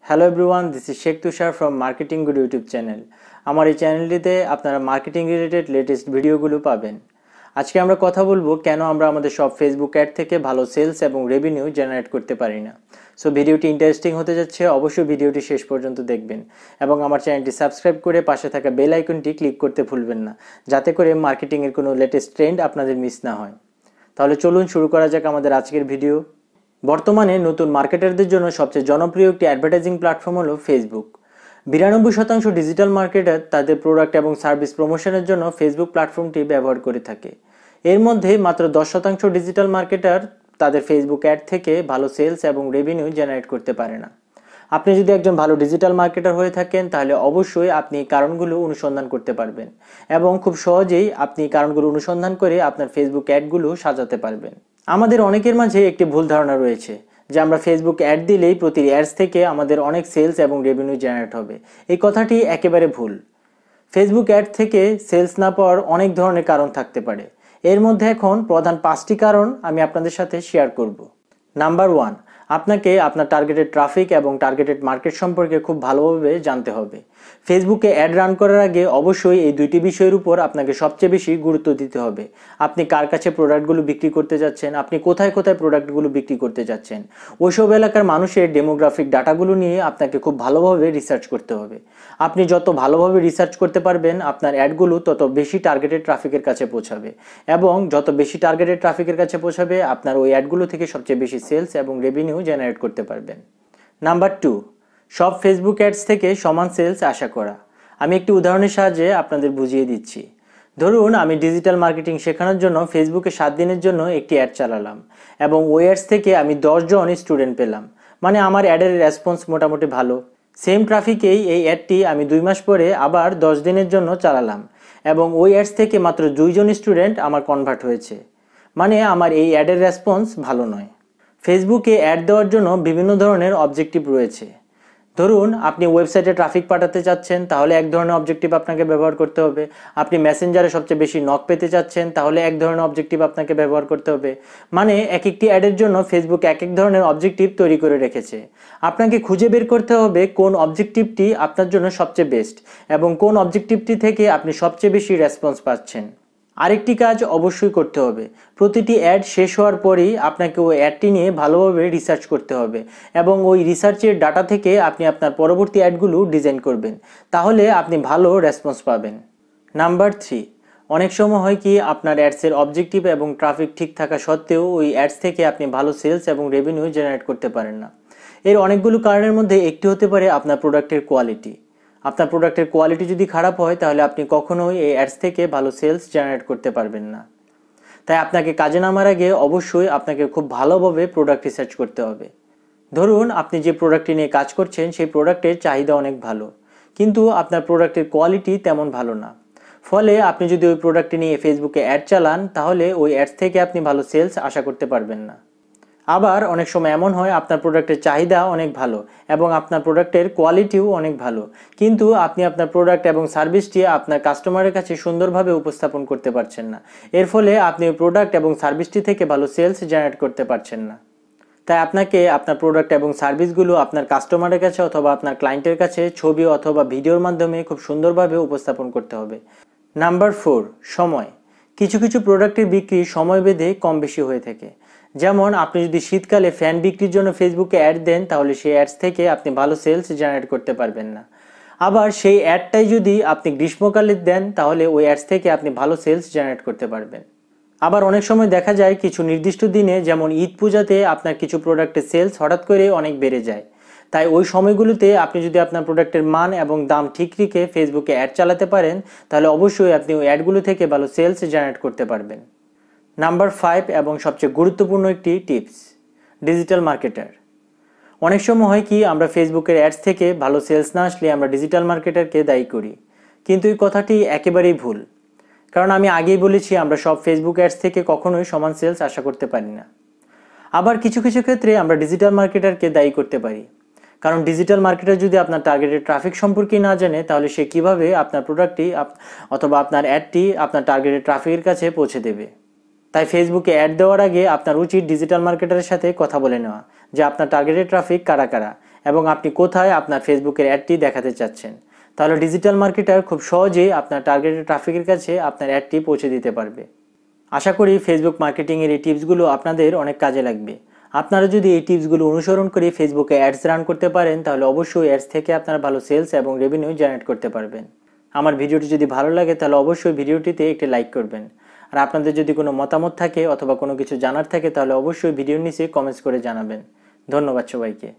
Hello everyone, this is Sheikh Tushar from marketing good YouTube channel. আমার এই চ্যানেলটিতে আপনারা মার্কেটিং রিলেটেড লেটেস্ট ভিডিওগুলো পাবেন। আজকে আমরা কথা বলবো কেন আমরা আমাদের সব ফেসবুক অ্যাড থেকে ভালো সেলস এবং রেভিনিউ জেনারেট করতে পারি না। সো ভিডিওটি ইন্টারেস্টিং হতে যাচ্ছে, অবশ্যই ভিডিওটি শেষ পর্যন্ত দেখবেন এবং আমার চ্যানেলটি সাবস্ক্রাইব করে পাশে থাকা বেল আইকনটি ক্লিক করতে ভুলবেন না, যাতে করে মার্কেটিংয়ের কোনো লেটেস্ট ট্রেন্ড আপনাদের মিস না হয়। তাহলে চলুন শুরু করা যাক আমাদের আজকের ভিডিও। বর্তমানে নতুন মার্কেটারদের জন্য সবচেয়ে জনপ্রিয় একটি অ্যাডভার্টাইজিং প্ল্যাটফর্ম হলো ফেসবুক। 92% ডিজিটাল মার্কেটার তাদের প্রোডাক্ট এবং সার্ভিস প্রমোশনের জন্য ফেসবুক প্ল্যাটফর্মটি ব্যবহার করে থাকে। এর মধ্যে মাত্র 10% ডিজিটাল মার্কেটার তাদের ফেসবুক অ্যাড থেকে ভালো সেলস এবং রেভিনিউ জেনারেট করতে পারে না। আপনি যদি একজন ভালো ডিজিটাল মার্কেটার হয়ে থাকেন, তাহলে অবশ্যই আপনি কারণগুলো অনুসন্ধান করতে পারবেন এবং খুব সহজেই আপনি কারণগুলো অনুসন্ধান করে আপনার ফেসবুক অ্যাডগুলো সাজাতে পারবেন। আমাদের অনেকের মাঝে একটি ভুল ধারণা রয়েছে যে আমরা ফেসবুক অ্যাড দিলেই প্রতি অ্যাডস থেকে আমাদের অনেক সেলস এবং রেভিনিউ জেনারেট হবে। এই কথাটি একেবারে ভুল। ফেসবুক অ্যাড থেকে সেলস না পাওয়ার অনেক ধরনের কারণ থাকতে পারে। এর মধ্যে এখন প্রধান 5টি কারণ আমি আপনাদের সাথে শেয়ার করব। নাম্বার 1, আপনাকে আপনার টার্গেটেড ট্রাফিক এবং টার্গেটেড মার্কেট সম্পর্কে খুব ভালোভাবে জানতে হবে। ফেসবুকে অ্যাড রান করার আগে অবশ্যই এই দুইটি বিষয়ের উপর আপনাকে সবচেয়ে বেশি গুরুত্ব দিতে হবে। আপনি কার কাছে প্রোডাক্টগুলো বিক্রি করতে যাচ্ছেন, আপনি কোথায় কোথায় প্রোডাক্টগুলো বিক্রি করতে যাচ্ছেন, ওইসব এলাকার মানুষের ডেমোগ্রাফিক ডাটাগুলো নিয়ে আপনাকে খুব ভালোভাবে রিসার্চ করতে হবে। আপনি যত ভালোভাবে রিসার্চ করতে পারবেন, আপনার অ্যাডগুলো তত বেশি টার্গেটেড ট্রাফিকের কাছে পৌঁছাবে এবং যত বেশি টার্গেটেড ট্রাফিকের কাছে পৌঁছাবে, আপনার ওই অ্যাডগুলো থেকে সবচেয়ে বেশি সেলস এবং রেভিনিউ জেনারেট করতে পারবেন। নাম্বার 2, সব ফেসবুক অ্যাডস থেকে সমান সেলস আশা করা। আমি একটি উদাহরণের সাহায্যে আপনাদের বুঝিয়ে দিচ্ছি। ধরুন, আমি ডিজিটাল মার্কেটিং শেখানোর জন্য ফেসবুকে 7 দিনের জন্য একটি অ্যাড চালালাম এবং ওই অ্যাডস থেকে আমি 10 জন স্টুডেন্ট পেলাম। মানে আমার অ্যাডের রেসপন্স মোটামুটি ভালো। সেম ট্রাফিকেই এই অ্যাডটি আমি 2 মাস পরে আবার 10 দিনের জন্য চালালাম এবং ওই অ্যাডস থেকে মাত্র 2 জন স্টুডেন্ট আমার কনভার্ট হয়েছে। মানে আমার এই অ্যাডের রেসপন্স ভালো নয়। ফেসবুকে অ্যাড দেওয়ার জন্য বিভিন্ন ধরনের অবজেক্টিভ রয়েছে। ধরুন, আপনি ওয়েবসাইটে ট্রাফিক পাঠাতে চাচ্ছেন, তাহলে এক ধরনের অবজেক্টিভ আপনাকে ব্যবহার করতে হবে। আপনি মেসেঞ্জারে সবচেয়ে বেশি নক পেতে চাচ্ছেন, তাহলে এক ধরনের অবজেক্টিভ আপনাকে ব্যবহার করতে হবে। মানে এক একটি অ্যাডের জন্য ফেসবুক এক এক ধরনের অবজেক্টিভ তৈরি করে রেখেছে। আপনাকে খুঁজে বের করতে হবে কোন অবজেক্টিভটি আপনার জন্য সবচেয়ে বেস্ট এবং কোন অবজেক্টিভটি থেকে আপনি সবচেয়ে বেশি রেসপন্স পাচ্ছেন। আরেকটি কাজ অবশ্যই করতে হবে, প্রতিটি অ্যাড শেষ হওয়ার পরেই আপনাকে ওই অ্যাডটি নিয়ে ভালোভাবে রিসার্চ করতে হবে এবং ওই রিসার্চের ডাটা থেকে আপনি আপনার পরবর্তী অ্যাডগুলো ডিজাইন করবেন, তাহলে আপনি ভালো রেসপন্স পাবেন। নাম্বার 3, অনেক সময় হয় কি আপনার অ্যাডসের অবজেক্টিভ এবং ট্রাফিক ঠিক থাকা সত্ত্বেও ওই অ্যাডস থেকে আপনি ভালো সেলস এবং রেভিনিউ জেনারেট করতে পারেন না। এর অনেকগুলো কারণের মধ্যে একটি হতে পারে আপনার প্রোডাক্টের কোয়ালিটি। আপনার প্রোডাক্টের কোয়ালিটি যদি খারাপ হয়, তাহলে আপনি কখনোই এই অ্যাডস থেকে ভালো সেলস জেনারেট করতে পারবেন না। তাই আপনাকে কাজে নামার আগে অবশ্যই আপনাকে খুব ভালোভাবে প্রোডাক্ট রিসার্চ করতে হবে। ধরুন, আপনি যে প্রোডাক্টটি নিয়ে কাজ করছেন সেই প্রোডাক্টের চাহিদা অনেক ভালো, কিন্তু আপনার প্রোডাক্টের কোয়ালিটি তেমন ভালো না। ফলে আপনি যদি ওই প্রোডাক্টটি নিয়ে ফেসবুকে অ্যাড চালান, তাহলে ওই অ্যাডস থেকে আপনি ভালো সেলস আশা করতে পারবেন না। আবার অনেক সময় এমন হয় আপনার প্রোডাক্টের চাহিদা অনেক ভালো এবং আপনার প্রোডাক্টের কোয়ালিটিও অনেক ভালো, কিন্তু আপনি আপনার প্রোডাক্ট এবং সার্ভিসটি আপনার কাস্টমারের কাছে সুন্দরভাবে উপস্থাপন করতে পারছেন না। এর ফলে আপনি প্রোডাক্ট এবং সার্ভিসটি থেকে ভালো সেলস জেনারেট করতে পারছেন না। তাই আপনাকে আপনার প্রোডাক্ট এবং সার্ভিসগুলো আপনার কাস্টমারের কাছে অথবা আপনার ক্লায়েন্টের কাছে ছবি অথবা ভিডিওর মাধ্যমে খুব সুন্দরভাবে উপস্থাপন করতে হবে। নাম্বার 4, সময়। কিছু কিছু প্রোডাক্টের বিক্রি সময় বেঁধে কম বেশি হয়ে থাকে। যেমন, আপনি যদি শীতকালে ফ্যান বিক্রির জন্য ফেসবুকে অ্যাড দেন, তাহলে সেই অ্যাডস থেকে আপনি ভালো সেলস জেনারেট করতে পারবেন না। আবার সেই অ্যাডটাই যদি আপনি গ্রীষ্মকালে দেন, তাহলে ওই অ্যাডস থেকে আপনি ভালো সেলস জেনারেট করতে পারবেন। আবার অনেক সময় দেখা যায় কিছু নির্দিষ্ট দিনে, যেমন ঈদ পূজাতে, আপনার কিছু প্রোডাক্টের সেলস হঠাৎ করে অনেক বেড়ে যায়। তাই ওই সময়গুলোতে আপনি যদি আপনার প্রোডাক্টের মান এবং দাম ঠিক রেখে ফেসবুকে অ্যাড চালাতে পারেন, তাহলে অবশ্যই আপনি ওই অ্যাডগুলো থেকে ভালো সেলস জেনারেট করতে পারবেন। নাম্বার 5 এবং সবচেয়ে গুরুত্বপূর্ণ একটি টিপস, ডিজিটাল মার্কেটার। অনেক সময় হয় কি আমরা ফেসবুকের অ্যাডস থেকে ভালো সেলস না আসলে আমরা ডিজিটাল মার্কেটারকে দায়ী করি, কিন্তু এই কথাটি একেবারেই ভুল। কারণ আমি আগেই বলেছি, আমরা সব ফেসবুক অ্যাডস থেকে কখনোই সমান সেলস আশা করতে পারি না। আবার কিছু কিছু ক্ষেত্রে আমরা ডিজিটাল মার্কেটারকে দায়ী করতে পারি, কারণ ডিজিটাল মার্কেটার যদি আপনার টার্গেটেড ট্রাফিক সম্পর্কে না জানে, তাহলে সে কিভাবে আপনার প্রোডাক্টটি অথবা আপনার অ্যাডটি আপনার টার্গেটেড ট্রাফিকের কাছে পৌঁছে দেবে। তাই ফেসবুকে অ্যাড দেওয়ার আগে আপনার উচিত ডিজিটাল মার্কেটারের সাথে কথা বলে নেওয়া যে আপনার টার্গেটেড ট্রাফিক কারা কারা এবং আপনি কোথায় আপনার ফেসবুকের অ্যাডটি দেখাতে চাচ্ছেন। তাহলে ডিজিটাল মার্কেটার খুব সহজেই আপনার টার্গেটেড ট্রাফিকের কাছে আপনার অ্যাডটি পৌঁছে দিতে পারবে। আশা করি ফেসবুক মার্কেটিংয়ের এই টিপসগুলো আপনাদের অনেক কাজে লাগবে। আপনারা যদি এই টিপসগুলো অনুসরণ করে ফেসবুকে অ্যাডস রান করতে পারেন তাহলে অবশ্যই অ্যাডস থেকে আপনারা ভালো সেলস এবং রেভিনিউ জেনারেট করতে পারবেন। আমার ভিডিওটি যদি ভালো লাগে তাহলে অবশ্যই ভিডিওটিতে একটি লাইক করবেন। আর আপনাদের যদি কোনো মতামত থাকে অথবা কোনো কিছু জানার থাকে তাহলে অবশ্যই ভিডিওর নিচে কমেন্টস করে জানাবেন। ধন্যবাদ সবাইকে।